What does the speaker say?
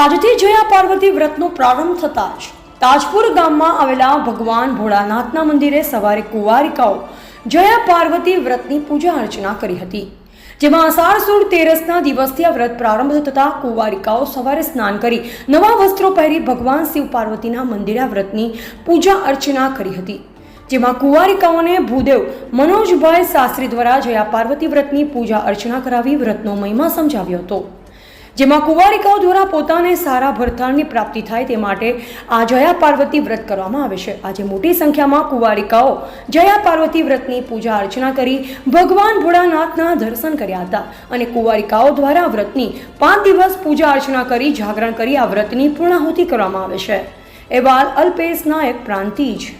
આજથી જયા પાર્વતી વ્રતનો પ્રારંભ થતાં જ તાજપુર ગામમાં આવેલા ભગવાન ભોળાનાથના મંદિરે સવારે કુંવારિકાઓ જયા પાર્વતી વ્રતની પૂજા અર્ચના કરી હતી, જેમાં અષાઢ સુદ તેરસના દિવસથી આ વ્રત પ્રારંભ થતાં કુંવારિકાઓ સવારે સ્નાન કરી નવા વસ્ત્રો પહેરી ભગવાન શિવ પાર્વતીના મંદિરે આ વ્રતની પૂજા અર્ચના કરી હતી, જેમાં કુંવારિકાઓને ભૂદેવ મનોજભાઈ શાસ્ત્રી દ્વારા જયા પાર્વતી વ્રતની પૂજા અર્ચના કરાવી વ્રતનો મહિમા સમજાવ્યો હતો, જેમાં કુંવારિકાઓ દ્વારા પોતાને સારા ભરથાણની પ્રાપ્તિ થાય તે માટે આ જયા પાર્વતી વ્રત કરવામાં આવે છે। આજે મોટી સંખ્યામાં કુંવારિકાઓ જયા પાર્વતી વ્રતની પૂજા અર્ચના કરી ભગવાન ભોળાનાથના દર્શન કર્યા હતા અને કુંવારિકાઓ દ્વારા વ્રતની 5 દિવસ પૂજા અર્ચના કરી જાગરણ કરી આ વ્રતની પૂર્ણાહુતિ કરવામાં આવે છે। અહેવાલ અલ્પેશ નાયક, પ્રાંતિજ।